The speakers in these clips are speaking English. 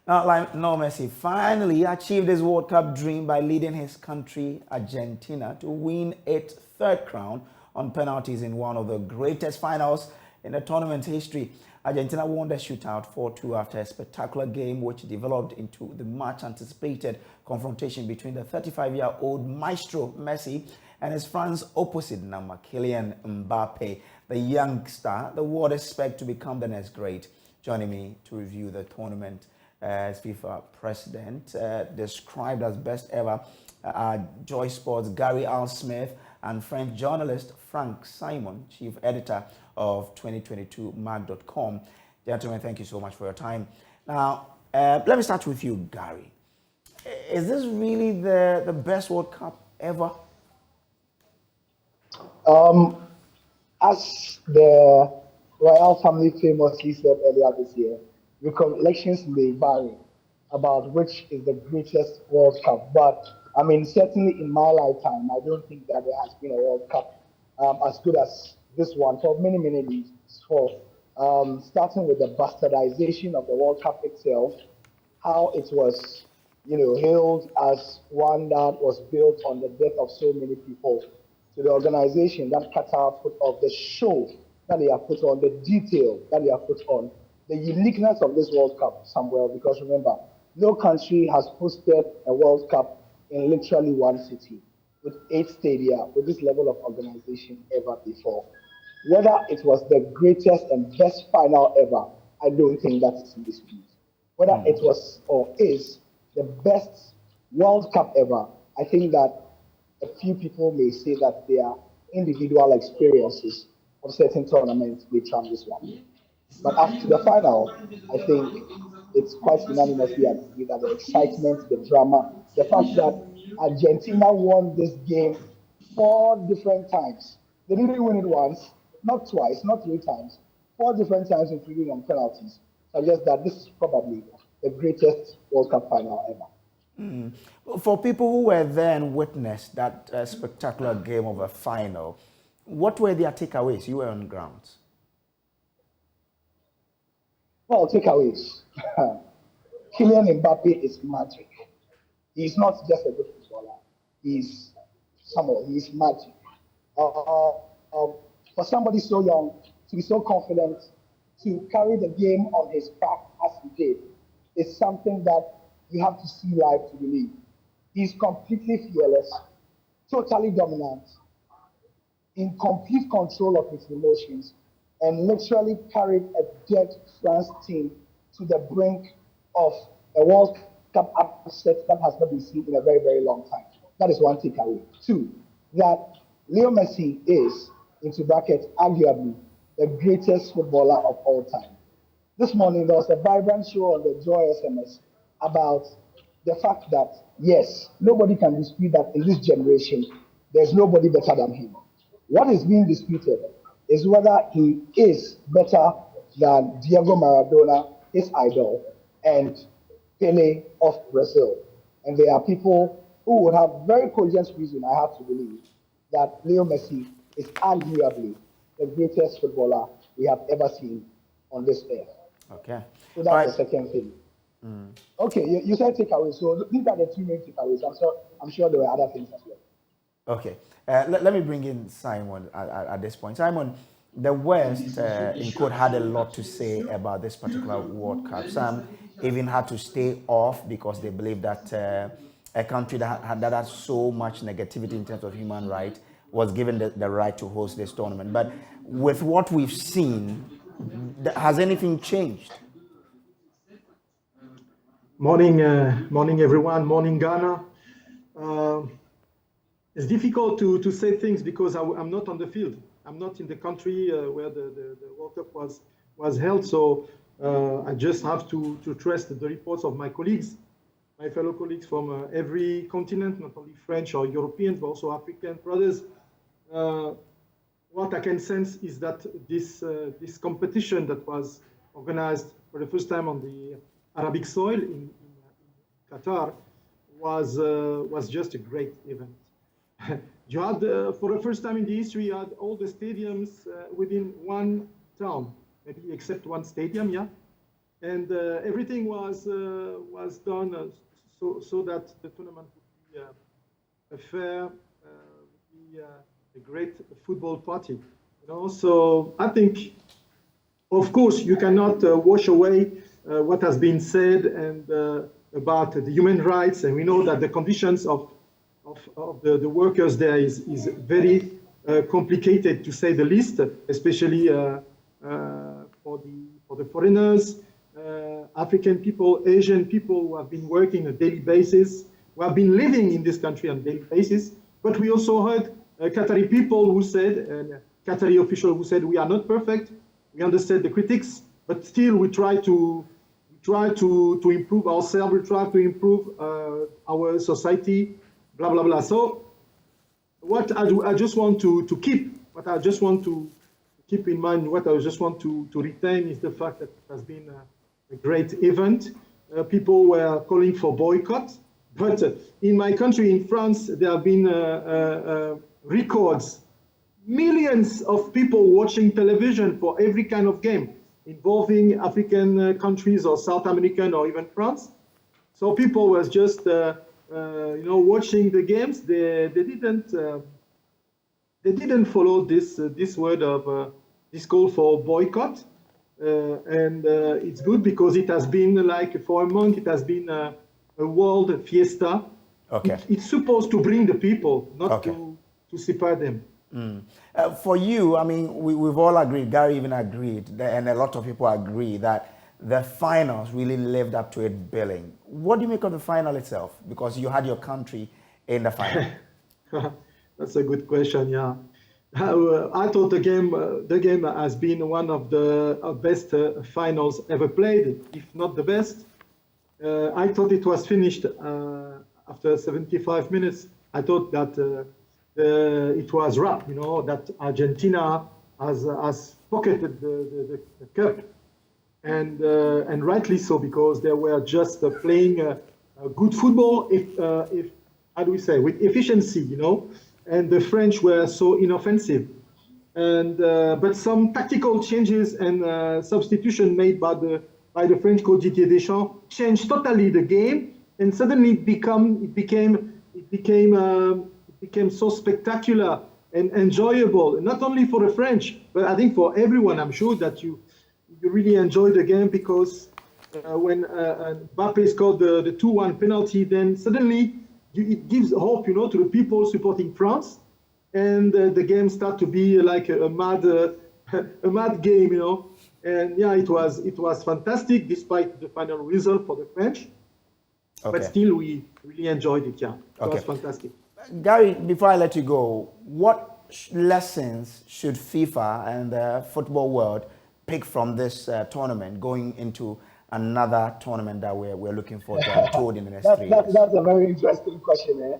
Not like no Messi finally achieved his World Cup dream by leading his country, Argentina, to win its third crown on penalties in one of the greatest finals in the tournament's history. Argentina won the shootout 4-2 after a spectacular game which developed into the much anticipated confrontation between the 35-year-old maestro Messi and his France opposite number Kylian Mbappe, the youngster the world expects to become the next great. Joining me to review the tournament as FIFA president, described as best ever, Joy Sports' Gary Al Smith and French journalist Frank Simon, chief editor of 2022 mag.com. Gentlemen, thank you so much for your time. Now, let me start with you, Gary. Is this really the best World Cup ever? As the royal family famously said earlier this year, recollections may vary about which is the greatest World Cup. But I mean, certainly in my lifetime, I don't think that there has been a World Cup as good as this one for many, many reasons. For starting with the bastardization of the World Cup itself, how it was, hailed as one that was built on the death of so many people, to the organization that Qatar put off, the show that they have put on, the detail that they have put on, the uniqueness of this World Cup, Samuel, because remember, no country has hosted a World Cup in literally one city with 8 stadia with this level of organization ever before. Whether it was the greatest and best final ever, I don't think that's in dispute. Whether it was or is the best World Cup ever, I think that a few people may say that their individual experiences of certain tournaments may trump this one. But after the final, I think it's quite unanimously agreed that the excitement, the drama, the fact that Argentina won this game 4 different times. They didn't win it once, not twice, not 3 times, 4 different times, including on penalties. Suggests that this is probably the greatest World Cup final ever. For people who were there and witnessed that spectacular game of a final, what were their takeaways? You were on grounds. Well, takeaways. Kylian Mbappe is magic. He's not just a good footballer. He's someone. He's magic. For somebody so young to be so confident to carry the game on his back as he did is something that you have to see live to believe. He's completely fearless, totally dominant, in complete control of his emotions, and literally carried a dead France team to the brink of a World Cup upset that has not been seen in a very, very long time. That is one takeaway. Two, that Leo Messi is, into brackets, arguably the greatest footballer of all time. This morning, there was a vibrant show on the Joy SMS about the fact that, yes, nobody can dispute that in this generation, there's nobody better than him. What is being disputed is whether he is better than Diego Maradona, his idol, and Pele of Brazil. And there are people who would have very cogent reason, I have to believe, that Leo Messi is arguably the greatest footballer we have ever seen on this earth. Okay. So that's the second thing. Okay, you said takeaways. So these are the 2 main takeaways. I'm sure there were other things as well. Okay. Let me bring in Simon at this point. Simon, the West in quote had a lot to say about this particular World Cup. Some even had to stay off because they believe that a country that had so much negativity in terms of human rights was given the right to host this tournament. But with what we've seen, has anything changed? Morning, morning everyone. Morning Ghana. It's difficult to say things because I'm not on the field. I'm not in the country where the World Cup was held. So I just have to trust the reports of my colleagues, my fellow colleagues from every continent, not only French or Europeans, but also African brothers. What I can sense is that this competition that was organized for the first time on the Arabic soil in Qatar was just a great event. You had, for the first time in the history, you had all the stadiums within one town, maybe except one stadium, yeah. and everything was done so that the tournament would be a fair, a great football party. So I think, of course, you cannot wash away what has been said and about the human rights, and we know that the conditions of the workers there is very complicated, to say the least, especially for the foreigners, African people, Asian people who have been working on a daily basis, who have been living in this country on a daily basis. But we also heard Qatari people who said, and Qatari officials who said, we are not perfect. We understand the critics, but still we try to improve ourselves. We try to improve our society, blah blah blah. So what I just want to keep in mind, what I just want to retain is the fact that it has been a great event. People were calling for boycott, but in my country, in France, there have been records, millions of people watching television for every kind of game involving African countries or South American or even France. So people was just watching the games. They didn't follow this word of this call for boycott, and it's good because it has been like for a month. It has been a world fiesta. Okay. It's supposed to bring the people, not to separate them. For you, I mean, we've all agreed, Gary even agreed, and a lot of people agree that the finals really lived up to its billing. What do you make of the final itself? Because you had your country in the final. That's a good question, yeah. I thought the game has been one of the best finals ever played, if not the best. I thought it was finished after 75 minutes. I thought that it was wrapped, that Argentina has pocketed the cup, and rightly so, because they were just playing good football, if how do we say, with efficiency, and the French were so inoffensive, and but some tactical changes and substitution made by the French coach Didier Deschamps changed totally the game, and suddenly it became so spectacular and enjoyable, not only for the French, but I think for everyone. I'm sure that you really enjoyed the game, because when Mbappe scored the 2-1 penalty, then suddenly it gives hope, to the people supporting France, and the game started to be like a mad game, and yeah, it was fantastic despite the final result for the French, but still we really enjoyed it. Yeah, it was fantastic. Gary, before I let you go, what lessons should FIFA and the football world pick from this tournament going into another tournament that we're looking forward to unfold in the next 3 years? That's a very interesting question.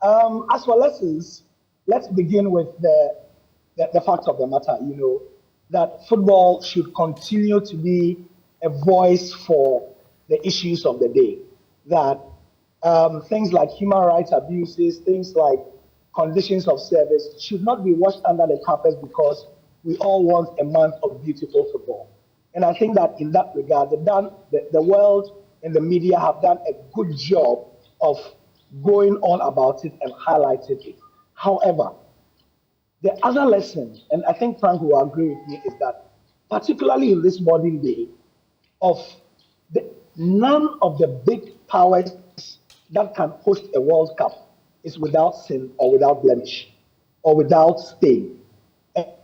As for lessons, let's begin with the fact of the matter, that football should continue to be a voice for the issues of the day. That things like human rights abuses, things like conditions of service should not be washed under the carpet because we all want a month of beautiful football. And I think that in that regard, the world and the media have done a good job of going on about it and highlighting it. However, the other lesson, and I think Frank will agree with me, is that particularly in this modern day, none of the big powers that can host a World Cup is without sin or without blemish or without stain.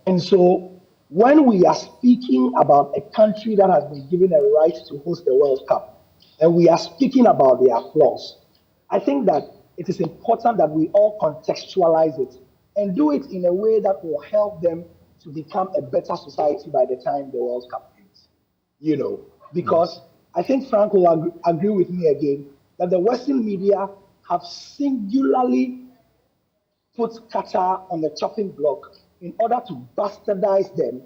And so when we are speaking about a country that has been given a right to host the World Cup, and we are speaking about their flaws, I think that it is important that we all contextualize it and do it in a way that will help them to become a better society by the time the World Cup ends. Because I think Frank will agree with me again that the Western media have singularly put Qatar on the chopping block in order to bastardize them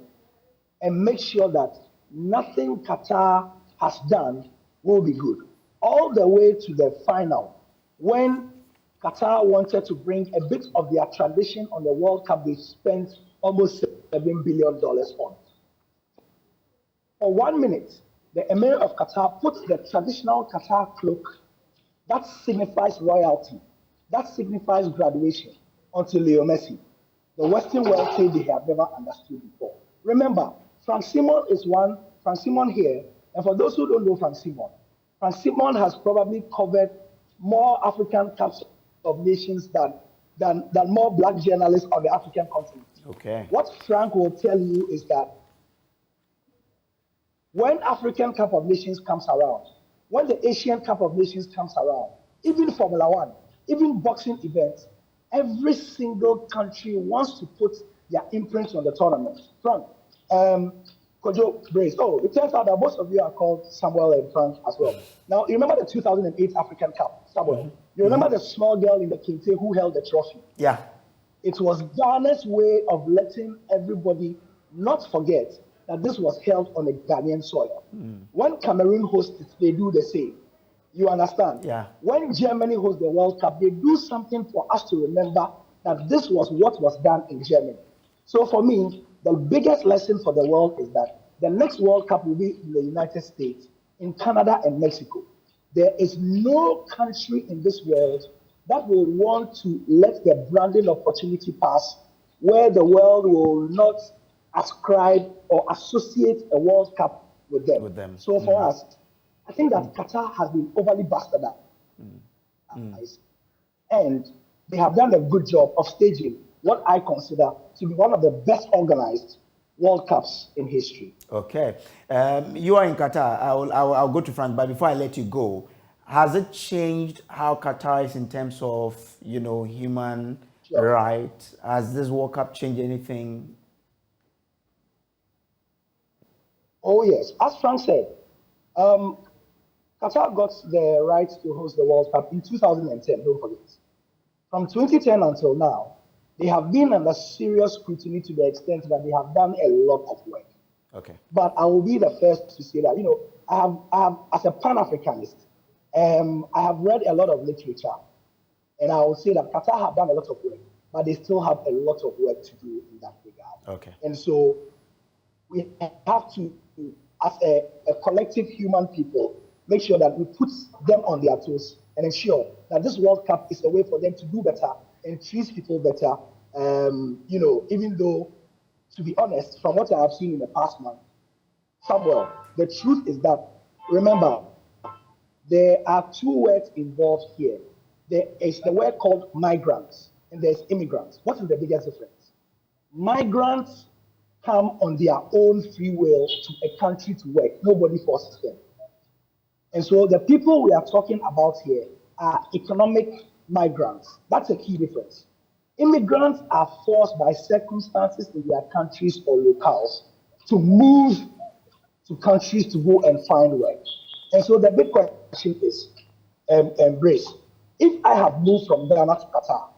and make sure that nothing Qatar has done will be good. All the way to the final, when Qatar wanted to bring a bit of their tradition on the World Cup, they spent almost $7 billion on. For 1 minute, the Emir of Qatar put the traditional Qatar cloak that signifies royalty, that signifies graduation, onto Leo Messi. The Western world say they have never understood before. Remember, Frank Simon is one, Frank Simon here, and for those who don't know Frank Simon has probably covered more African Cups of Nations than more black journalists on the African continent. Okay. What Frank will tell you is that when African Cup of Nations comes around, when the Asian Cup of Nations comes around, even Formula One, even boxing events, every single country wants to put their imprint on the tournament. Frank, Kojo, Brace. Oh, it turns out that most of you are called Samuel and Frank as well. Now, you remember the 2008 African Cup, Samuel? You remember the small girl in the Kente who held the trophy? Yeah. It was Ghana's way of letting everybody not forget that this was held on a Ghanaian soil. When Cameroon hosts it, they do the same. You understand? Yeah. When Germany hosts the World Cup, they do something for us to remember that this was what was done in Germany. So for me, the biggest lesson for the world is that the next World Cup will be in the United States, in Canada and Mexico. There is no country in this world that will want to let the branding opportunity pass where the world will not ascribe or associate a World Cup with them. So for us, I think that Qatar has been overly bastardized. And they have done a good job of staging what I consider to be one of the best organized World Cups in history. Okay. You are in Qatar. I'll go to Frank, but before I let you go, has it changed how Qatar is in terms of, human rights? Has this World Cup changed anything? Oh, yes. As Frank said, Qatar got the right to host the World Cup in 2010, don't forget. From 2010 until now, they have been under serious scrutiny to the extent that they have done a lot of work. Okay. But I will be the first to say that, I have as a Pan-Africanist, I have read a lot of literature, and I will say that Qatar have done a lot of work, but they still have a lot of work to do in that regard. Okay. And so we have to, as a collective human people, make sure that we put them on their toes and ensure that this World Cup is a way for them to do better and treat people better. Even though, to be honest, from what I have seen in the past month, Samuel, the truth is that, remember, there are two words involved here. There is the word called migrants, and there's immigrants. What is the biggest difference? Migrants come on their own free will to a country to work. Nobody forces them. And so the people we are talking about here are economic migrants. That's a key difference. Immigrants are forced by circumstances in their countries or locales to move to countries to go and find work. And so the big question is, Brace, if I have moved from Ghana to Qatar,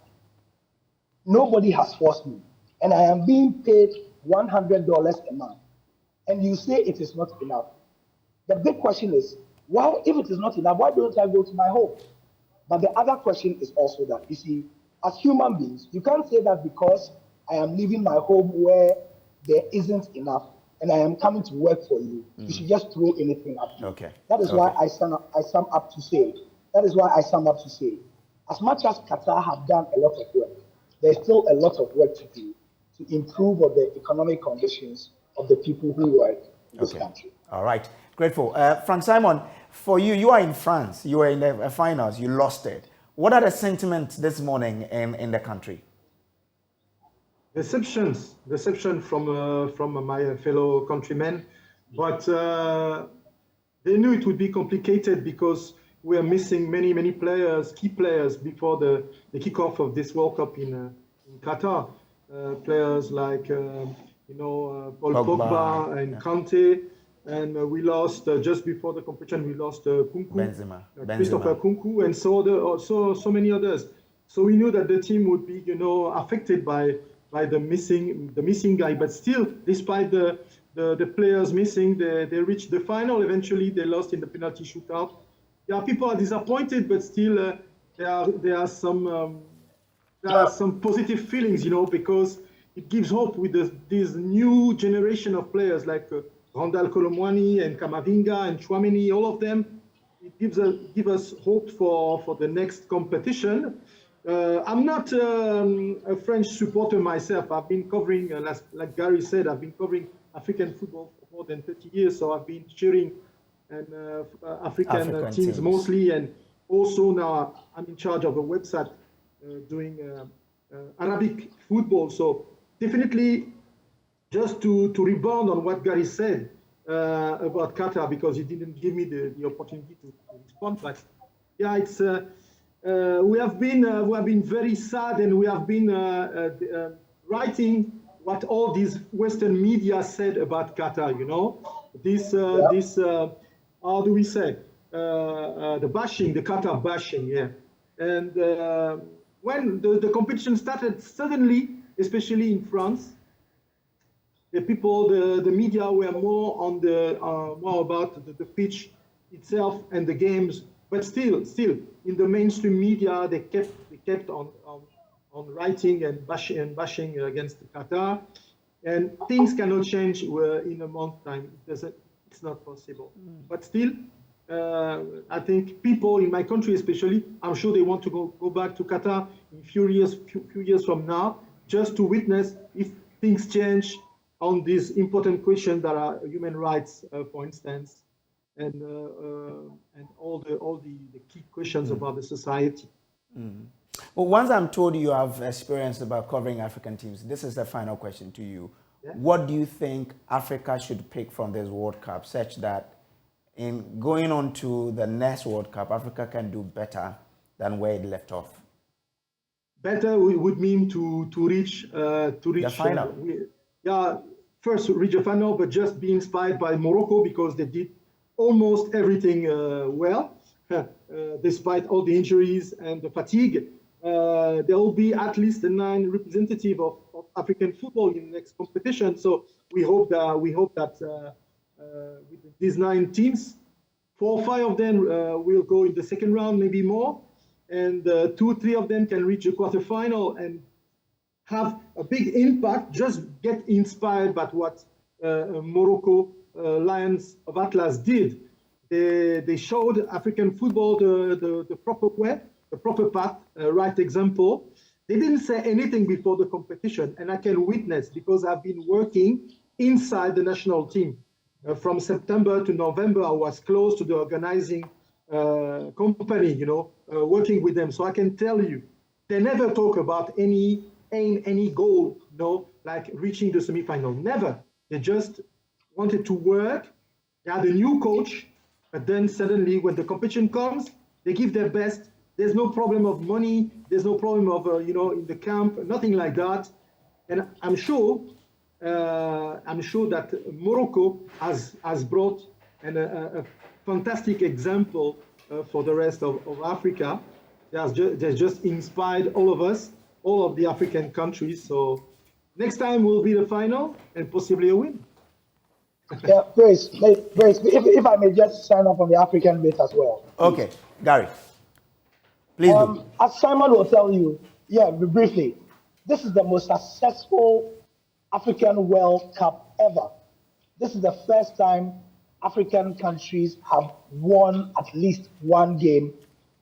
nobody has forced me, and I am being paid $100 a month, and you say it is not enough. The big question is, well, if it is not enough, why don't I go to my home? But the other question is also that, you see, as human beings, you can't say that because I am leaving my home where there isn't enough and I am coming to work for you, you should just throw anything at me. Okay. That is why I sum up to say, as much as Qatar have done a lot of work, there's still a lot of work to do to improve on the economic conditions of the people who work in this country. All right. Grateful. Frank Simon, for you, you are in France. You were in the finals. You lost it. What are the sentiments this morning in the country? Deception from my fellow countrymen, but they knew it would be complicated because we are missing many players, key players, before the kickoff of this World Cup in Qatar. Players like Paul Pogba and Kante, and we lost just before the competition. We lost Kunku, Christopher Kunku, and so many others. So we knew that the team would be affected by the missing guy. But still, despite the players missing, they reached the final. Eventually, they lost in the penalty shootout. Yeah, people are disappointed, but still there are some positive feelings, because it gives hope with this new generation of players like Randall Colomwani and Kamavinga and Chouameni, all of them. It gives us hope for the next competition. I'm not a French supporter myself. I've been covering, like Gary said, I've been covering African football for more than 30 years. So I've been cheering and African teams mostly. And also now I'm in charge of a website doing Arabic football. So definitely, just to rebound on what Gary said about Qatar, because he didn't give me the opportunity to respond. But yeah, it's we have been very sad, and we have been writing what all these Western media said about Qatar. You know, this how do we say the bashing, the Qatar bashing, yeah. And when the competition started, suddenly, especially in France, the people, the media were more on more about the pitch itself and the games. But still, in the mainstream media, they kept on writing and bashing against Qatar, and things cannot change in a month's time. It's not possible. But still, I think people in my country, especially, I'm sure they want to go back to Qatar in a few years from now, just to witness if things change on these important questions that are human rights, for instance, and all the key questions about the society. Well, once I'm told you have experience about covering African teams, this is the final question to you. Yeah. What do you think Africa should pick from this World Cup, such that in going on to the next World Cup, Africa can do better than where it left off? Better would mean to reach the final. First reach the final, but just be inspired by Morocco, because they did almost everything well, despite all the injuries and the fatigue. There will be at least 9 representatives of African football in the next competition. So we hope that with these 9 teams, 4 or 5 of them will go in the second round, maybe more, and 2 or 3 of them can reach the quarterfinal and have a big impact. Just get inspired by what Morocco Lions of Atlas did. They showed African football the proper way, the proper path, right example. They didn't say anything before the competition, and I can witness, because I've been working inside the national team. From September to November, I was close to the organizing company, working with them. So I can tell you, they never talk about any aim, any goal, like reaching the semifinal. Never. They just wanted to work. They had a new coach, but then suddenly when the competition comes, they give their best. There's no problem of money. There's no problem of, in the camp, nothing like that. And I'm sure that Morocco has brought a fantastic example for the rest of Africa. They just inspired all of us, all of the African countries. So next time will be the final and possibly a win. Yeah, Grace, if I may just sign up on the African bit as well. Okay, Gary, please do. As Simon will tell you, briefly, this is the most successful African World Cup ever. This is the first time African countries have won at least 1 game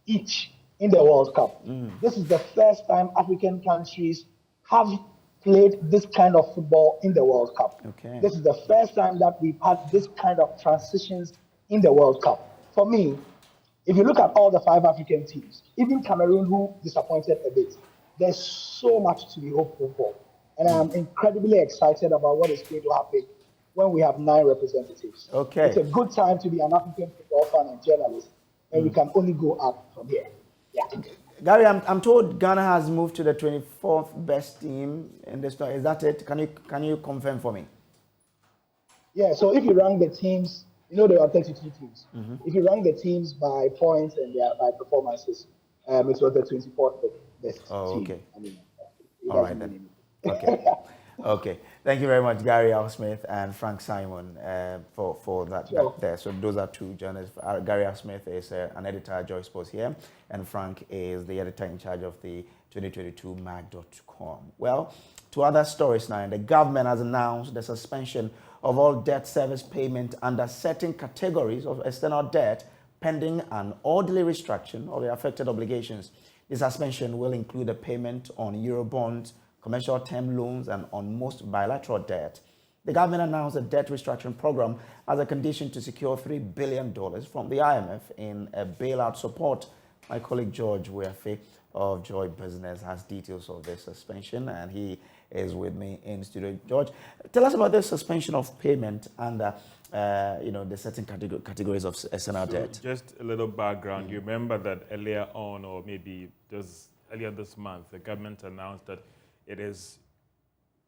each in the World Cup. This is the first time African countries have played this kind of football in the World Cup. Okay. This is the first time that we've had this kind of transitions in the World Cup. For me, if you look at all the 5 African teams, even Cameroon, who disappointed a bit, there's so much to be hopeful for. And I'm incredibly excited about what is going to happen when we have 9 representatives. Okay. It's a good time to be an African football fan and journalist, and we can only go up from here. Yeah. Gary, I'm told Ghana has moved to the 24th best team in this. Is that it? Can you confirm for me? Yeah. So if you rank the teams, there are 32 teams. If you rank the teams by points and by performances, it was the 24th best team. Okay. All right then. Okay. Okay. Thank you very much, Gary Al Smith and Frank Simon, for that, Sure. there. So those are 2 journalists. Gary Al Smith is an editor at Joy Sports here, and Frank is the editor in charge of the 2022mag.com. Well, to other stories now, the government has announced the suspension of all debt service payment under certain categories of external debt pending an orderly restructuring of the affected obligations. The suspension will include a payment on Eurobonds, commercial term loans, and on most bilateral debt. The government announced a debt restructuring program as a condition to secure $3 billion from the IMF in a bailout support. My colleague George Weafe of Joy Business has details of this suspension, and he is with me in studio. George, tell us about the suspension of payment under the certain categories of external debt. Just a little background. You remember that earlier on, or maybe just earlier this month, the government announced that it is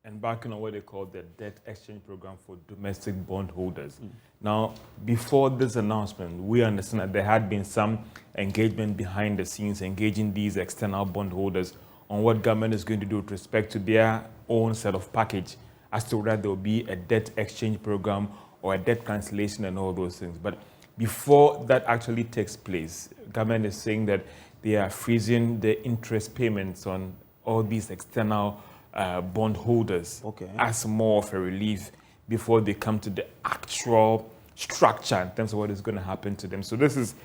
embarking on what they call the debt exchange program for domestic bondholders. Now, before this announcement, we understand that there had been some engagement behind the scenes, engaging these external bondholders on what government is going to do with respect to their own set of package as to whether there will be a debt exchange program or a debt cancellation and all those things. But before that actually takes place, government is saying that they are freezing the interest payments on all these external bondholders as more of a relief before they come to the actual structure in terms of what is going to happen to them. So this is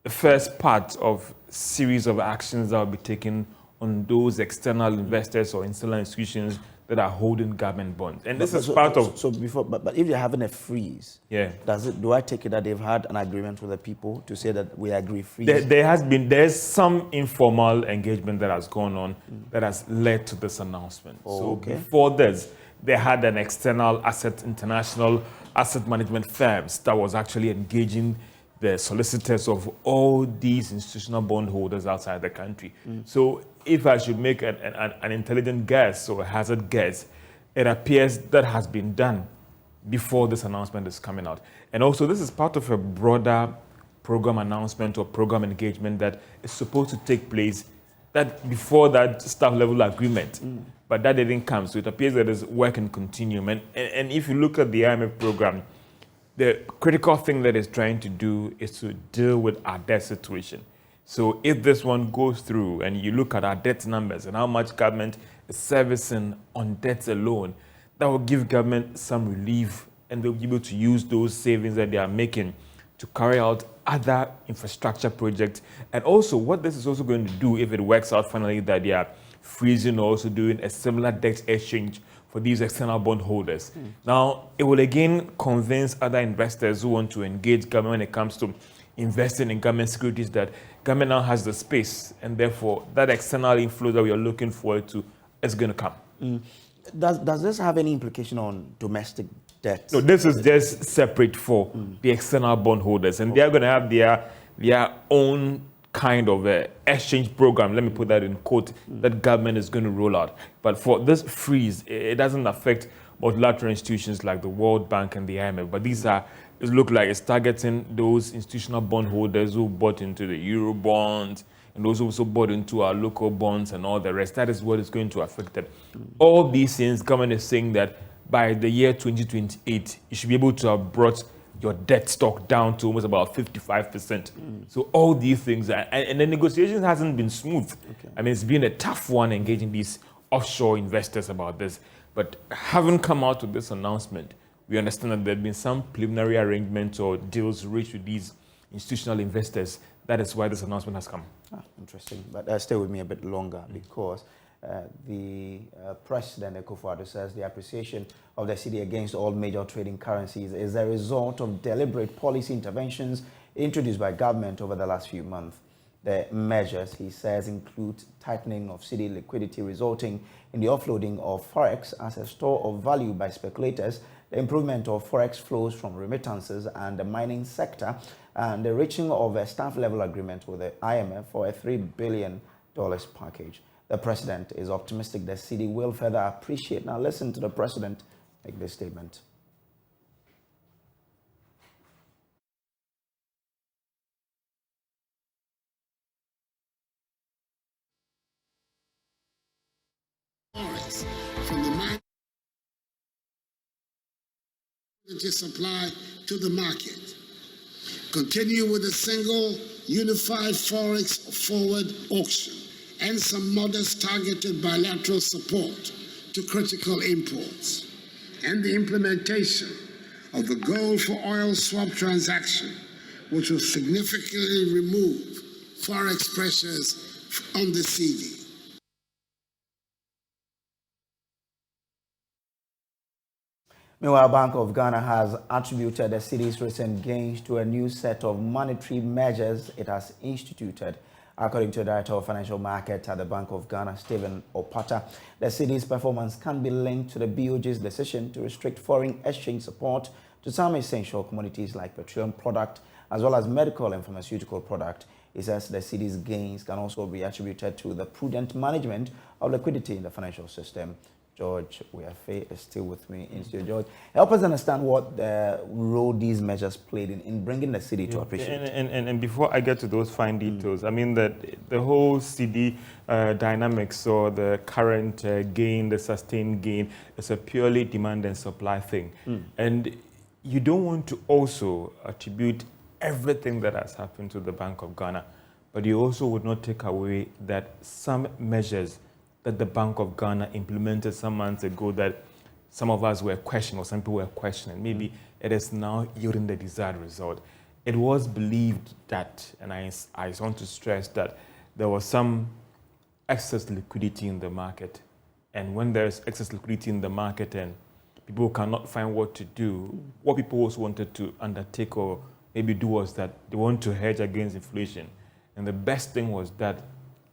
the first part of a series of actions that will be taken on those external investors or external institutions that are holding government bonds. And this is part of... So before, but if you're having a freeze, do I take it that they've had an agreement with the people to say that we agree freeze? There's some informal engagement that has gone on that has led to this announcement. Before this, they had an external international asset management firms that was actually engaging the solicitors of all these institutional bondholders outside the country. So if I should make an intelligent guess or a hazard guess, it appears that has been done before this announcement is coming out. And also this is part of a broader program announcement or program engagement that is supposed to take place that before that staff level agreement. But that didn't come. So it appears that there's work in continuum. And if you look at the IMF program, the critical thing that it's trying to do is to deal with our debt situation. So if this one goes through and you look at our debt numbers and how much government is servicing on debts alone, that will give government some relief, and they'll be able to use those savings that they are making to carry out other infrastructure projects. And also what this is also going to do, if it works out finally that they are freezing or also doing a similar debt exchange for these external bondholders. Now, it will again convince other investors who want to engage government when it comes to investing in government securities that government now has the space, and therefore that external inflow that we are looking forward to is going to come. Does this have any implication on domestic debt? No, this is just separate for the external bondholders, and they are going to have their own kind of exchange program, let me put that in quote, that government is going to roll out. But for this freeze, it doesn't affect multilateral institutions like the World Bank and the IMF, but these are, it looks like it's targeting those institutional bondholders who bought into the Euro bonds and those who also bought into our local bonds and all the rest. That is what is going to affect it. All these things, government is saying that by the year 2028, you should be able to have brought your debt stock down to almost about 55%. So all these things, and the negotiations hasn't been smooth. I mean, it's been a tough one engaging these offshore investors about this. But having come out with this announcement, we understand that there have been some preliminary arrangements or deals reached with these institutional investors. That is why this announcement has come. Interesting. But stay with me a bit longer because the President Akufo-Addo says the appreciation of the cedi against all major trading currencies is a result of deliberate policy interventions introduced by government over the last few months. The measures, he says, include tightening of cedi liquidity resulting in the offloading of forex as a store of value by speculators, the improvement of forex flows from remittances and the mining sector, and the reaching of a staff-level agreement with the IMF for a $3 billion package. The president is optimistic that cedi will further appreciate. Now listen to the president make this statement. From the supply to the market. Continue with a single unified forex forward auction and some modest targeted bilateral support to critical imports. and the implementation of the gold for oil swap transaction, which will significantly remove forex pressures on the Cedi. Meanwhile, Bank of Ghana has attributed the city's recent gains to a new set of monetary measures it has instituted. According to the Director of Financial Markets at the Bank of Ghana, Stephen Opata, the city's performance can be linked to the BOG's decision to restrict foreign exchange support to some essential commodities like petroleum product as well as medical and pharmaceutical product. He says the city's gains can also be attributed to the prudent management of liquidity in the financial system. George Weafe is still with me in studio. George, help us understand what the role these measures played in bringing the city to appreciate. And before I get to those fine details, I mean that the whole Cedi dynamics or the current gain, the sustained gain, is a purely demand and supply thing. And you don't want to also attribute everything that has happened to the Bank of Ghana, but you also would not take away that some measures that the Bank of Ghana implemented some months ago that some of us were questioning or some people were questioning, maybe it is now yielding the desired result. It was believed that, and I want to stress that there was some excess liquidity in the market. And when there's excess liquidity in the market and people cannot find what to do, what people also wanted to undertake or maybe do was that they want to hedge against inflation. And the best thing was that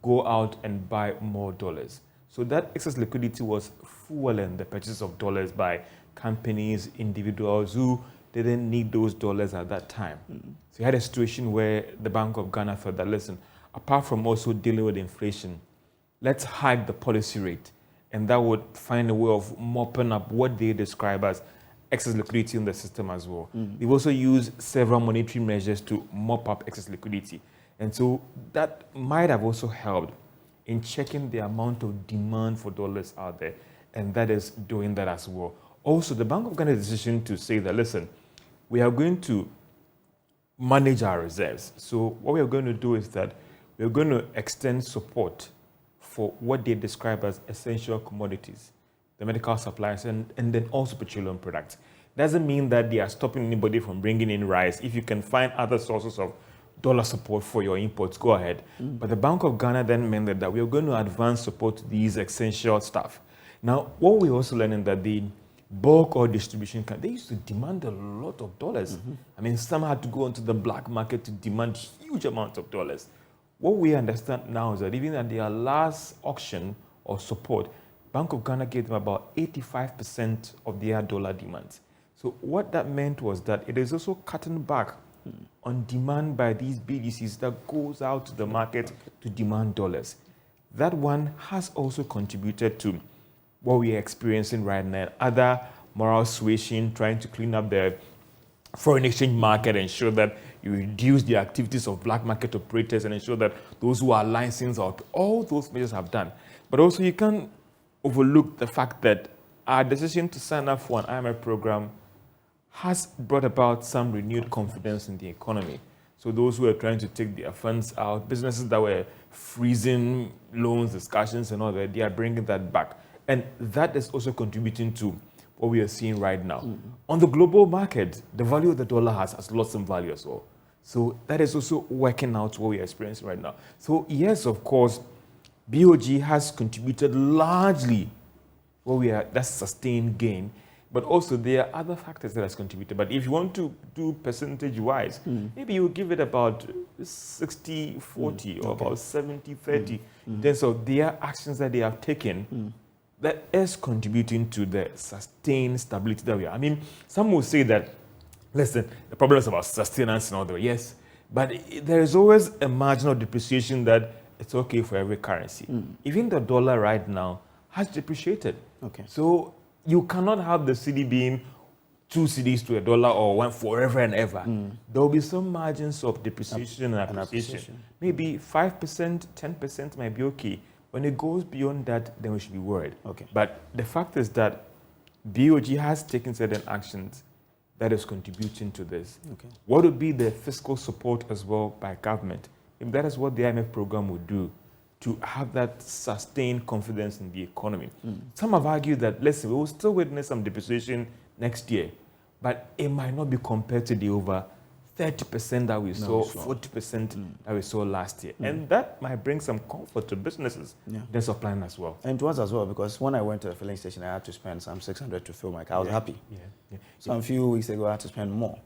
go out and buy more dollars. So that excess liquidity was fueling the purchase of dollars by companies, individuals who didn't need those dollars at that time. So you had a situation where the Bank of Ghana thought that, listen, apart from also dealing with inflation, let's hike the policy rate. And that would find a way of mopping up what they describe as excess liquidity in the system as well. They've also used several monetary measures to mop up excess liquidity. And so that might have also helped in checking the amount of demand for dollars out there. And that is doing that as well. Also, the Bank of Ghana's decision to say that, listen, we are going to manage our reserves. So what we are going to do is that we're going to extend support for what they describe as essential commodities, the medical supplies, and then also petroleum products. Doesn't mean that they are stopping anybody from bringing in rice. If you can find other sources of dollar support for your imports, go ahead. But the Bank of Ghana then meant that we are going to advance support to these essential stuff. Now, what we're also learning that the bulk or distribution, they used to demand a lot of dollars. I mean, some had to go into the black market to demand huge amounts of dollars. What we understand now is that even at their last auction or support, Bank of Ghana gave them about 85% of their dollar demands. So what that meant was that it is also cutting back on demand by these BDCs that goes out to the market to demand dollars. That one has also contributed to what we are experiencing right now. Other moral suasion, trying to clean up the foreign exchange market, ensure that you reduce the activities of black market operators and ensure that those who are licensed out, all those measures have done. But also you can't overlook the fact that our decision to sign up for an IMF program has brought about some renewed confidence in the economy. So those who are trying to take their funds out, businesses that were freezing loans, discussions and all that, they are bringing that back. And that is also contributing to what we are seeing right now. On the global market, the value of the dollar has lost some value as well. So that is also working out what we are experiencing right now. So yes, of course, BOG has contributed largely that's sustained gain. But also there are other factors that has contributed. But if you want to do percentage-wise, maybe you give it about 60-40 or about 70-30 in terms of their actions that they have taken that is contributing to the sustained stability that we are. I mean, some will say that, listen, the problem is about sustenance and all that. Yes, but there is always a marginal depreciation that it's okay for every currency. Even the dollar right now has depreciated. So you cannot have the Cedi being 2 Cedis to a dollar or one forever and ever. There will be some margins of depreciation and appreciation. Maybe 5%, 10% might be okay. When it goes beyond that, then we should be worried. But the fact is that BOG has taken certain actions that is contributing to this. What would be the fiscal support as well by government? If that is what the IMF program would do, to have that sustained confidence in the economy. Some have argued that, listen, we will still witness some depreciation next year, but it might not be compared to the over 30% that we saw, 40% that we saw last year. And that might bring some comfort to businesses, their supply as well. And to us as well, because when I went to the filling station, I had to spend some 600 to fill my car. I was happy. Some few weeks ago, I had to spend more.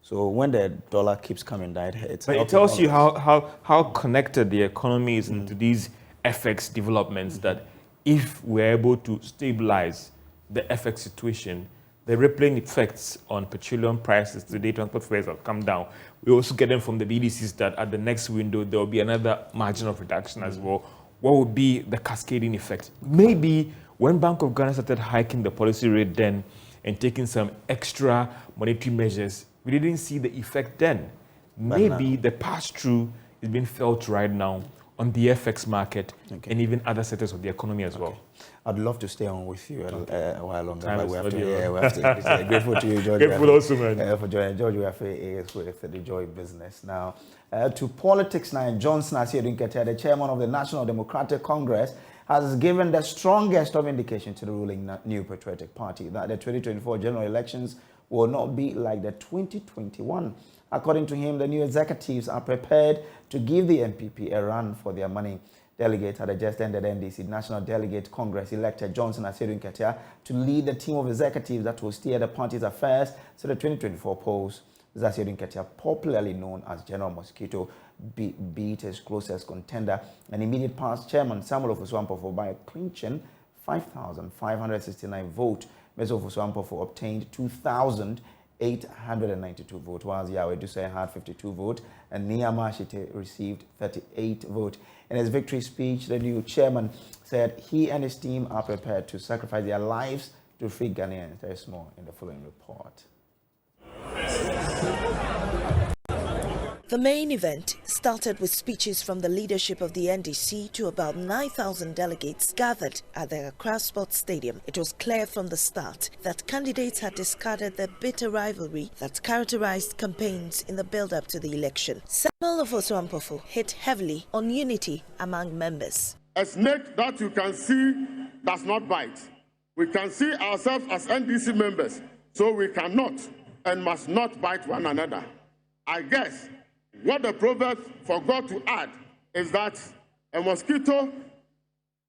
So when the dollar keeps coming down, it tells you how connected the economy is into these FX developments, that if we're able to stabilize the FX situation, the rippling effects on petroleum prices, today transport fares have come down. We also get them from the BDCs that at the next window, there will be another margin of reduction as well. What would be the cascading effect? Maybe when Bank of Ghana started hiking the policy rate then and taking some extra monetary measures, we didn't see the effect then. Maybe the pass-through is being felt right now on the FX market and even other sectors of the economy as well. I'd love to stay on with you a while longer, but we have to. Grateful to you, George. Grateful also, man. For joining. George, we have is with the Joy business. Now, to politics now, Johnson Asiedu Nketia, the chairman of the National Democratic Congress, has given the strongest of indication to the ruling New Patriotic Party that the 2024 general elections will not be like the 2021. According to him, the new executives are prepared to give the NPP a run for their money. Delegate at the just-ended NDC National Delegate Congress elected Johnson Asiedu Nketia to lead the team of executives that will steer the party's affairs to the 2024 polls. Asiedu Nketia, popularly known as General Mosquito, beat his closest contender and immediate past chairman Samuel Ofosu-Ampofo by a clinching 5,569 votes. Mr. Ofosu-Ampofo obtained 2,892 votes, while Yahweh Dusay had 52 votes, and Niyama Shite received 38 votes. In his victory speech, the new chairman said he and his team are prepared to sacrifice their lives to free Ghanaians. There is more in the following report. The main event started with speeches from the leadership of the NDC to about 9,000 delegates gathered at the Accra Sports Stadium. It was clear from the start that candidates had discarded the bitter rivalry that characterized campaigns in the build-up to the election. Samuel Ofosu-Ampofo hit heavily on unity among members. A snake that you can see does not bite. We can see ourselves as NDC members, so we cannot and must not bite one another. I guess what the proverb forgot to add is that a mosquito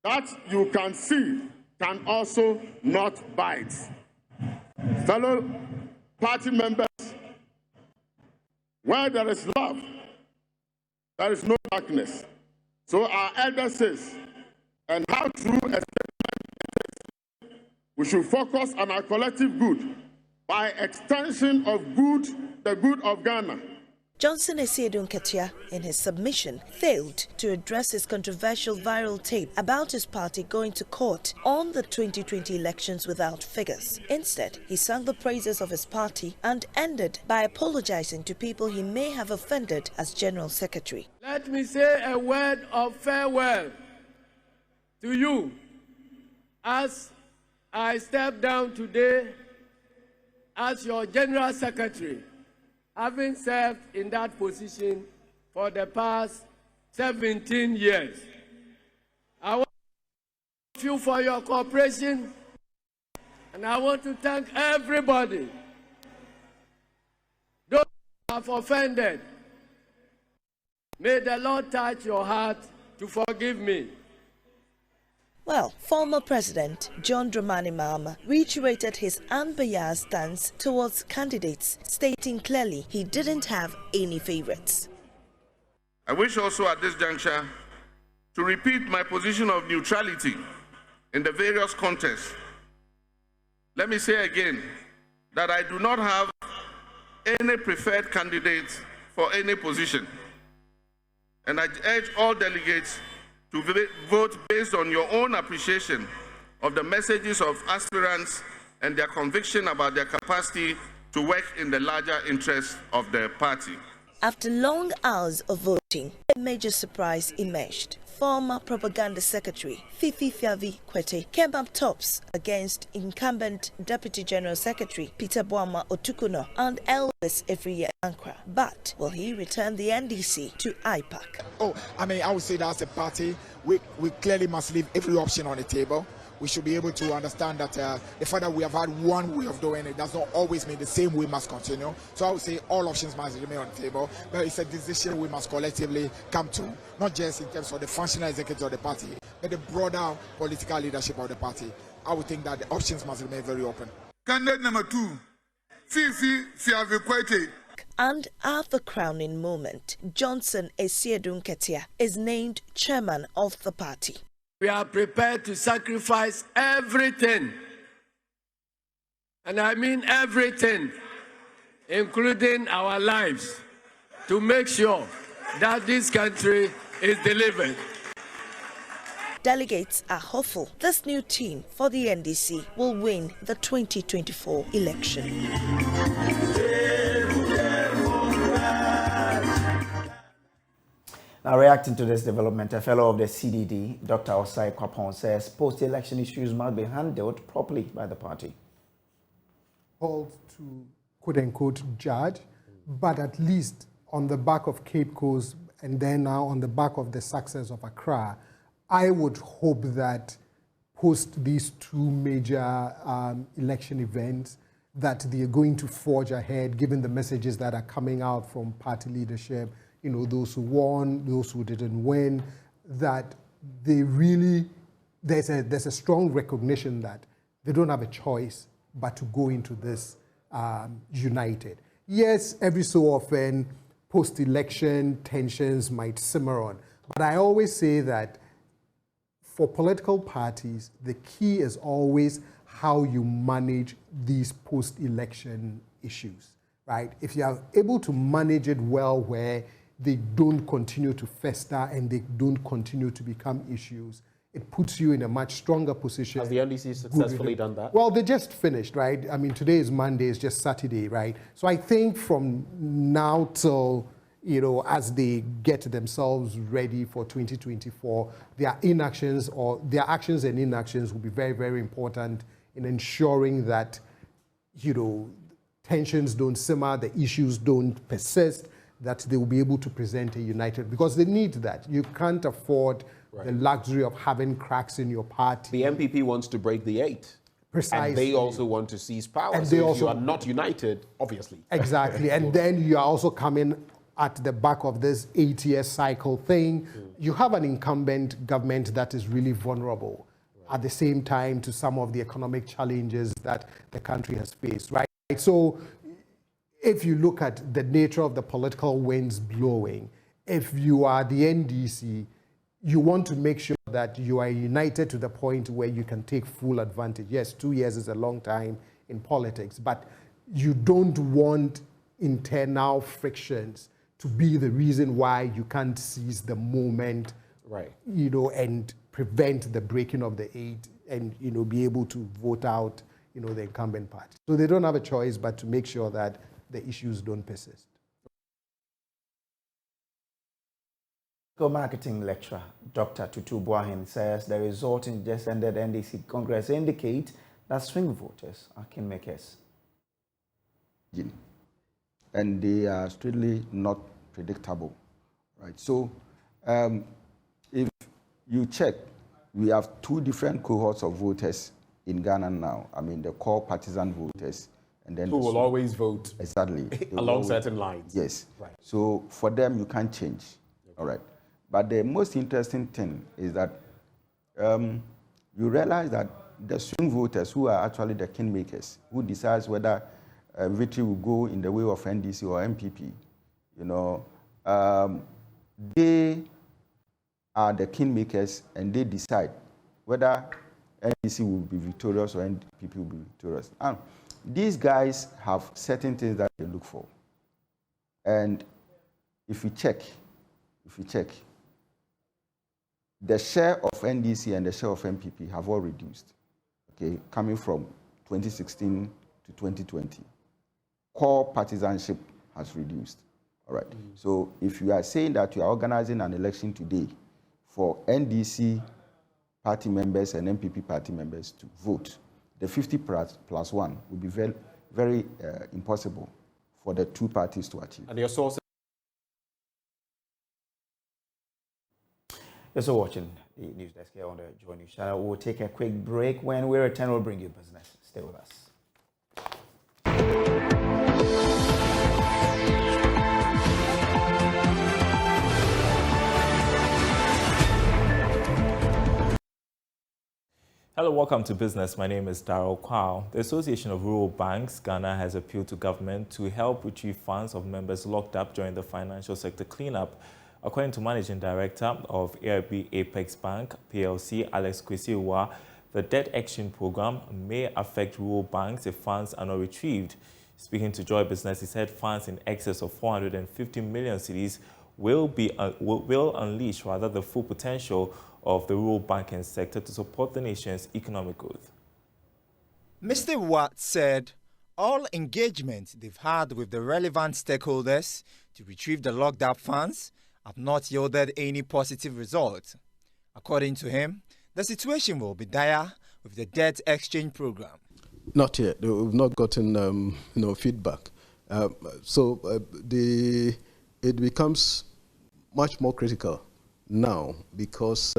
that you can see can also not bite. Fellow party members, where there is love, there is no darkness. So our elder says, and how true a statement it is, we should focus on our collective good by extension of good, the good of Ghana. Johnson Asiedu Nketia, in his submission, failed to address his controversial viral tape about his party going to court on the 2020 elections without figures. Instead, he sang the praises of his party and ended by apologizing to people he may have offended as General Secretary. Let me say a word of farewell to you as I step down today as your General Secretary, having served in that position for the past 17 years. I want to thank you for your cooperation, and I want to thank everybody. Those who have offended, may the Lord touch your heart to forgive me. Well, former President John Dramani Mahama reiterated his unbiased stance towards candidates, stating clearly he didn't have any favorites. I wish also at this juncture to repeat my position of neutrality in the various contests. Let me say again that I do not have any preferred candidate for any position, and I urge all delegates to vote based on your own appreciation of the messages of aspirants and their conviction about their capacity to work in the larger interests of the party. After long hours of voting, a major surprise emerged. Former Propaganda Secretary Fifi Fiavi Kwete came up tops against incumbent Deputy General Secretary Peter Boama Otukuno and Elvis Efriye Ankra. But will he return the NDC to IPAC? Oh, I mean, I would say that as a party, we clearly must leave every option on the table. We should be able to understand that the fact that we have had one way of doing it does not always mean the same way must continue. So I would say all options must remain on the table, but it's a decision we must collectively come to, not just in terms of the functional executive of the party, but the broader political leadership of the party. I would think that the options must remain very open. Candidate number 2, Fifi Fiavi Kwete. And at the crowning moment, Johnson Esiedun Ketia is named chairman of the party. We are prepared to sacrifice everything, and I mean everything, including our lives, to make sure that this country is delivered. Delegates are hopeful this new team for the NDC will win the 2024 election. Now, reacting to this development, a fellow of the CDD, Dr. Osai Kwapon, says post-election issues must be handled properly by the party. Called to quote-unquote judge, but at least on the back of Cape Coast and then now on the back of the success of Accra, I would hope that post these two major election events, that they are going to forge ahead, given the messages that are coming out from party leadership, you know, those who won, those who didn't win, that they really, there's a strong recognition that they don't have a choice but to go into this united. Yes, every so often, post-election tensions might simmer on, but I always say that for political parties, the key is always how you manage these post-election issues, right? If you are able to manage it well where they don't continue to fester and they don't continue to become issues, it puts you in a much stronger position. Has the NDC successfully done that? Well, they just finished, right? I mean, today is Monday, it's just Saturday, right? So I think from now till, you know, as they get themselves ready for 2024, their inactions or their actions and inactions will be very, very important in ensuring that, you know, tensions don't simmer, the issues don't persist, that they will be able to present a united, because they need that. You can't afford the luxury of having cracks in your party. The MPP wants to break the 8. Precisely. And they also want to seize power. And so they if also, you are not united, obviously. Exactly. And then you are also coming at the back of this 8-year cycle thing. You have an incumbent government that is really vulnerable at the same time to some of the economic challenges that the country has faced, right? So if you look at the nature of the political winds blowing, if you are the NDC, you want to make sure that you are united to the point where you can take full advantage. Yes, 2 years is a long time in politics, but you don't want internal frictions to be the reason why you can't seize the moment, you know, and prevent the breaking of the 8 and, you know, be able to vote out, you know, the incumbent party. So they don't have a choice but to make sure that the issues don't persist. Marketing lecturer Dr. Tutu Boahen says the result in just ended NDC Congress indicate that swing voters are kingmakers. And they are strictly not predictable, right? So if you check, we have 2 different cohorts of voters in Ghana now. I mean, the core partisan voters. And then who will always vote exactly along certain lines. Yes. Right. So for them, you can't change. Okay. All right. But the most interesting thing is that you realize that the swing voters, who are actually the kingmakers, who decides whether victory will go in the way of NDC or MPP, you know, they are the kingmakers, and they decide whether NDC will be victorious or NPP will be victorious. And these guys have certain things that they look for. And if you check, the share of NDC and the share of MPP have all reduced, okay, coming from 2016 to 2020. Core partisanship has reduced, all All right. So if you are saying that you are organizing an election today for NDC party members and MPP party members to vote, the 50 plus 1 would be very, very impossible for the two parties to achieve. And your sources? You're so watching the news desk here on the JoyNews channel. We'll take a quick break. When we return, we'll bring you business. Stay with us. Hello, welcome to Business. My name is Darrell Kwao. The Association of Rural Banks, Ghana, has appealed to government to help retrieve funds of members locked up during the financial sector cleanup. According to Managing Director of AIB Apex Bank, PLC, Alex Kwesiwa, the debt exchange program may affect rural banks if funds are not retrieved. Speaking to Joy Business, he said funds in excess of 450 million cedis will unleash the full potential of the rural banking sector to support the nation's economic growth. Mr. Watt said all engagement they've had with the relevant stakeholders to retrieve the locked up funds have not yielded any positive result. According to him, the situation will be dire with the debt exchange program. Not yet. We've not gotten feedback. It becomes much more critical now because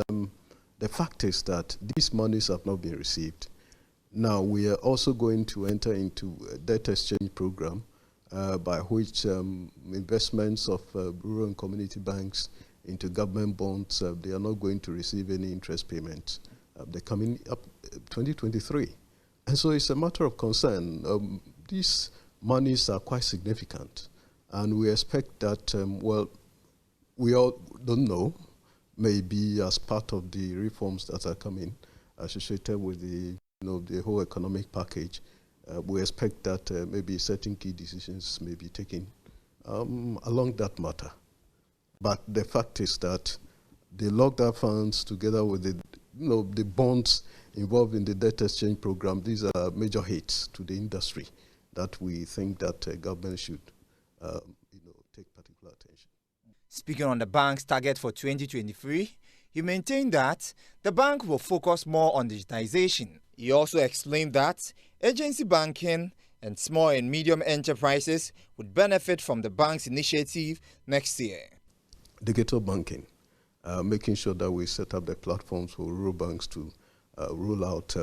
the fact is that these monies have not been received. Now we are also going to enter into a debt exchange program by which investments of rural and community banks into government bonds, they are not going to receive any interest payments. They're coming up 2023. And so it's a matter of concern. These monies are quite significant. And we expect that, we all don't know, maybe as part of the reforms that are coming associated with the whole economic package, we expect that maybe certain key decisions may be taken along that matter. But the fact is that the locked up funds together with the bonds involved in the debt exchange program, these are major hits to the industry that we think that government should take particular attention. Speaking on the bank's target for 2023, he maintained that the bank will focus more on digitization. He also explained that agency banking and small and medium enterprises would benefit from the bank's initiative next year. Digital banking, making sure that we set up the platforms for rural banks to roll out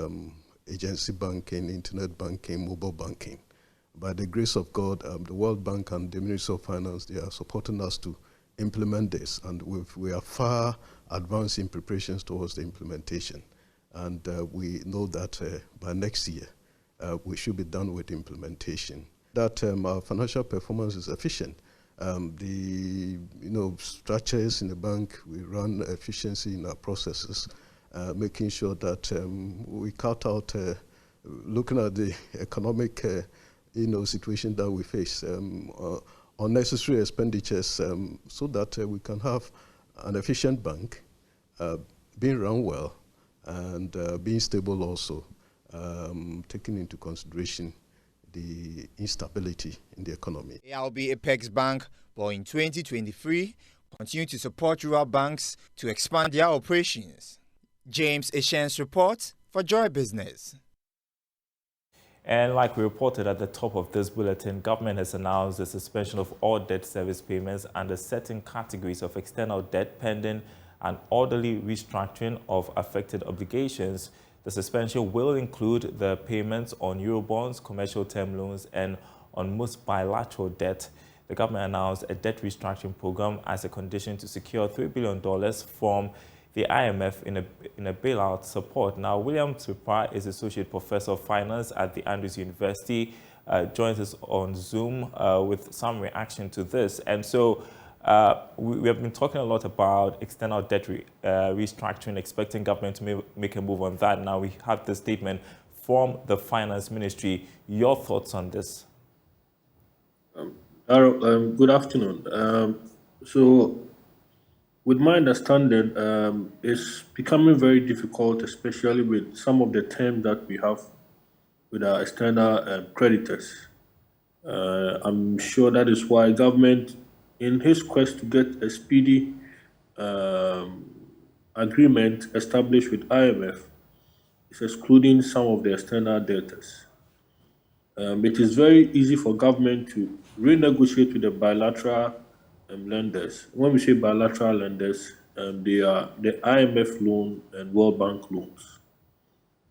agency banking, internet banking, mobile banking. By the grace of God, the World Bank and the Ministry of Finance, they are supporting us to implement this, and we are far advanced in preparations towards the implementation. And we know that by next year, we should be done with implementation. That our financial performance is efficient. The structures in the bank, we run efficiency in our processes, making sure that we cut out, looking at the economic situation that we face, unnecessary expenditures, so that we can have an efficient bank, being run well, and being stable also, taking into consideration the instability in the economy. AIB Apex Bank will in 2023 continue to support rural banks to expand their operations. James Eshen's report for Joy Business. And like we reported at the top of this bulletin, government has announced the suspension of all debt service payments under certain categories of external debt pending an orderly restructuring of affected obligations. The suspension will include the payments on Eurobonds, commercial term loans, and on most bilateral debt. The government announced a debt restructuring program as a condition to secure $3 billion from the IMF in a bailout support. Now, William Tripa is Associate Professor of Finance at the Andrews University, joins us on Zoom with some reaction to this. And so we have been talking a lot about external debt restructuring, expecting government to make a move on that. Now we have the statement from the Finance Ministry. Your thoughts on this? Good afternoon. So with my understanding, it's becoming very difficult, especially with some of the terms that we have with our external creditors. I'm sure that is why government in his quest to get a speedy agreement established with IMF, is excluding some of the external debtors. It is very easy for government to renegotiate with the bilateral lenders. When we say bilateral lenders, they are the IMF loan and World Bank loans.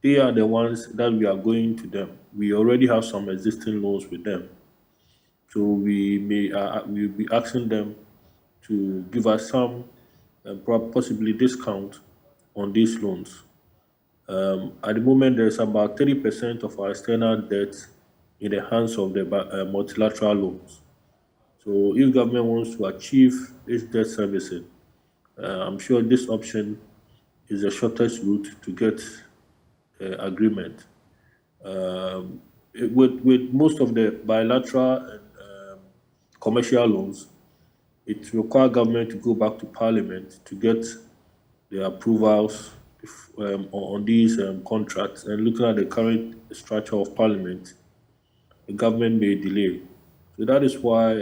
They are the ones that we are going to them. We already have some existing loans with them. So we'll be asking them to give us some possibly discount on these loans. At the moment, there's about 30% of our external debt in the hands of the multilateral loans. So if government wants to achieve its debt servicing, I'm sure this option is the shortest route to get agreement. With most of the bilateral and commercial loans, it requires government to go back to Parliament to get the approvals on these contracts. And looking at the current structure of Parliament, the government may delay. So that is why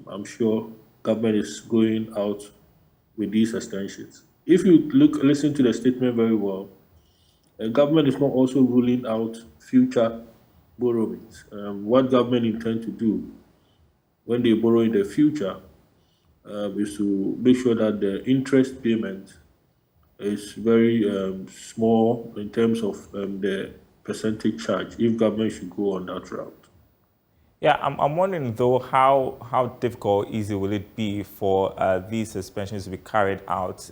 I'm sure government is going out with these extensions. If you listen to the statement very well, the government is not also ruling out future borrowings. What government intends to do when they borrow in the future is to make sure that the interest payment is very small in terms of the percentage charge if government should go on that route. Yeah, I'm wondering though how difficult or easy will it be for these suspensions to be carried out?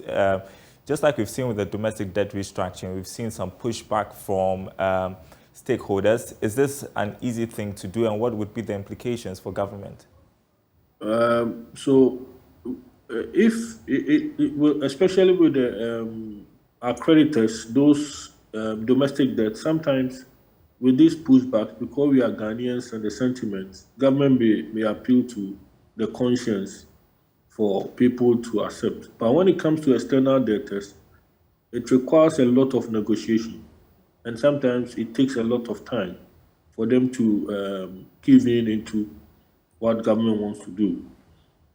Just like we've seen with the domestic debt restructuring, we've seen some pushback from stakeholders. Is this an easy thing to do, and what would be the implications for government? If especially with the our creditors, those domestic debt, sometimes with these pushbacks, because we are Ghanaians and the sentiment, government may appeal to the conscience for people to accept. But when it comes to external debtors, it requires a lot of negotiation. And sometimes it takes a lot of time for them to give in into what government wants to do.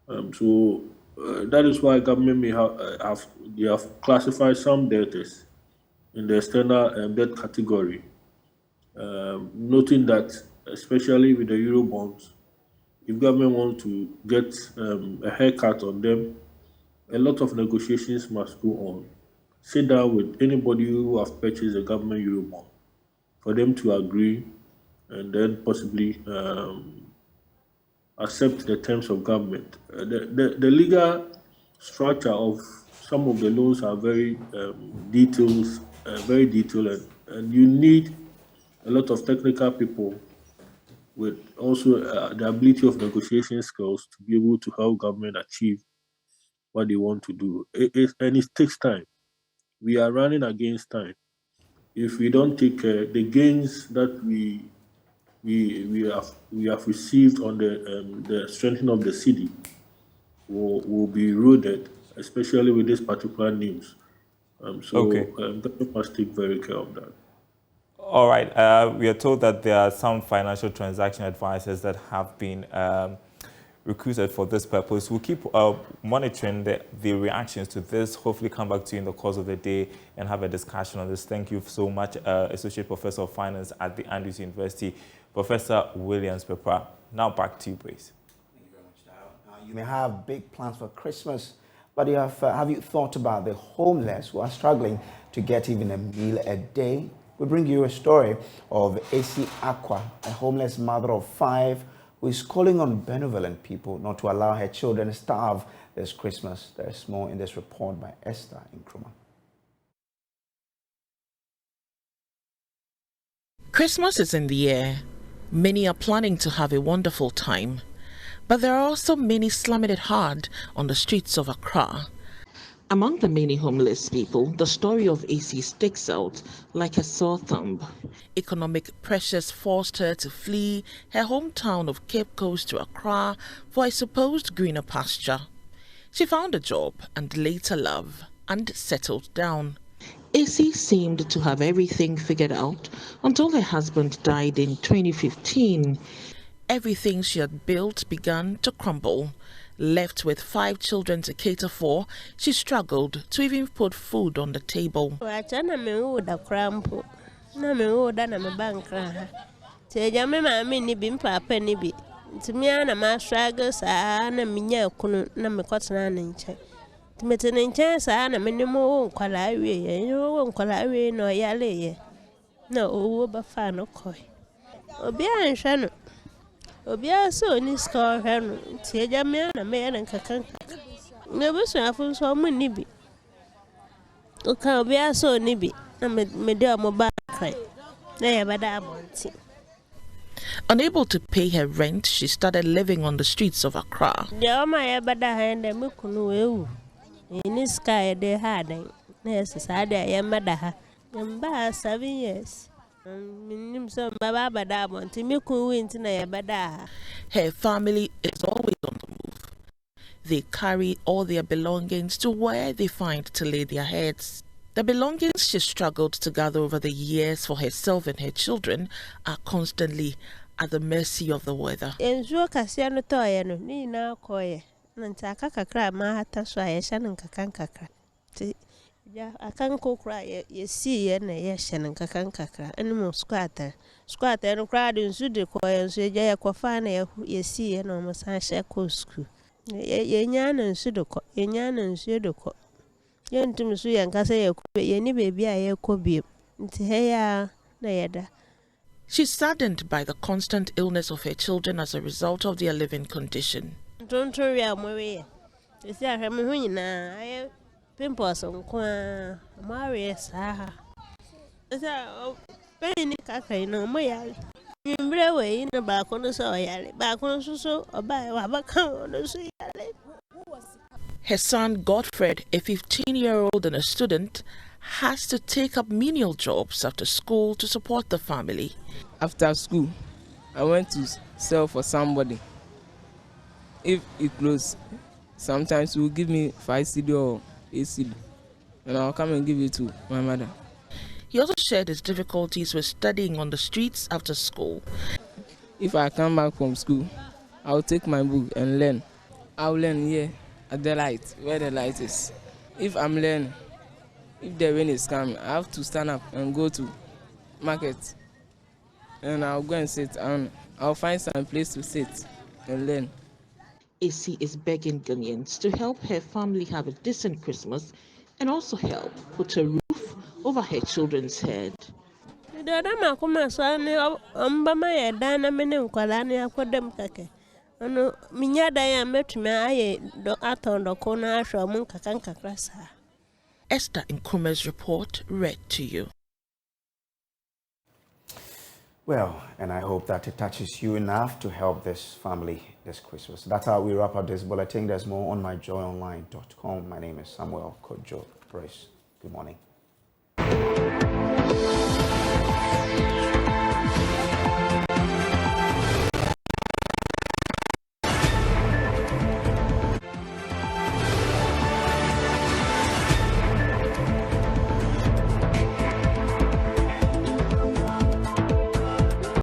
That is why government may have classified some debtors in the external debt category, noting that especially with the Eurobonds, if government wants to get a haircut on them, a lot of negotiations must go on. Sit down with anybody who have purchased a government Eurobond for them to agree and then possibly accept the terms of government. The legal structure of some of the loans are very detailed, and you need a lot of technical people with also the ability of negotiation skills to be able to help government achieve what they want to do. And it takes time. We are running against time. If we don't take care, the gains that we have received on the strengthening of the Cedi will be eroded, especially with this particular news. Government must take very care of that. All right. We are told that there are some financial transaction advisors that have been recruited for this purpose. We'll keep monitoring the reactions to this. Hopefully come back to you in the course of the day and have a discussion on this. Thank you so much, Associate Professor of Finance at the Andrews University, Professor Williams Pepper. Now back to you, please. Thank you very much, Daryl. You may have big plans for Christmas, but have you thought about the homeless who are struggling to get even a meal a day? We bring you a story of AC Aqua, a homeless mother of 5 who is calling on benevolent people not to allow her children starve this Christmas. There is more in this report by Esther Nkrumah. Christmas is in the air. Many are planning to have a wonderful time. But there are also many slumming it hard on the streets of Accra. Among the many homeless people, the story of AC sticks out like a sore thumb. Economic pressures forced her to flee her hometown of Cape Coast to Accra for a supposed greener pasture. She found a job and later love and settled down. AC seemed to have everything figured out until her husband died in 2015. Everything she had built began to crumble, Left with 5 children to cater for, she struggled to even put food on the table. Unable to pay her rent, she started living on the streets of Accra. About 7 years. Her family is always on the move. They carry all their belongings to where they find to lay their heads. The belongings she struggled to gather over the years for herself and her children are constantly at the mercy of the weather. I can't cook right. You see, and yes, and kakakra, and more squatter. Squatter and crowd in Sudico, and so Jaya Quafana, you see, and almost I shall coscu. Yan and Sudoco, Yan and Sudoco. Yan to Monsieur and Cassa, any baby I could be. Hey, Nayada. She's saddened by the constant illness of her children as a result of their living condition. Don't worry, I'm away. You see, I'm a pimples on Qua Marius. Penny Kaka, no, my you away in the back on the soil, back on the so, or by Wabaka on the soil. Her son Godfred, a 15-year-old and a student, has to take up menial jobs after school to support the family. After school, I went to sell for somebody. If it closed, sometimes he will give me 5 Cedi or 8 Cedi, and I'll come and give it to my mother. He also shared his difficulties with studying on the streets after school. If I come back from school, I'll take my book and learn. I'll learn here at the light, where the light is. If I'm learning, if the rain is coming, I have to stand up and go to market. And I'll go and sit, and I'll find some place to sit and learn. AC is begging Ghanaians to help her family have a decent Christmas and also help put a roof over her children's head. Esther Nkume's report read to you. Well, and I hope that it touches you enough to help this family this Christmas. That's how we wrap up this bulletin. There's more on myjoyonline.com. My name is Samuel Kojo. Praise. Good morning.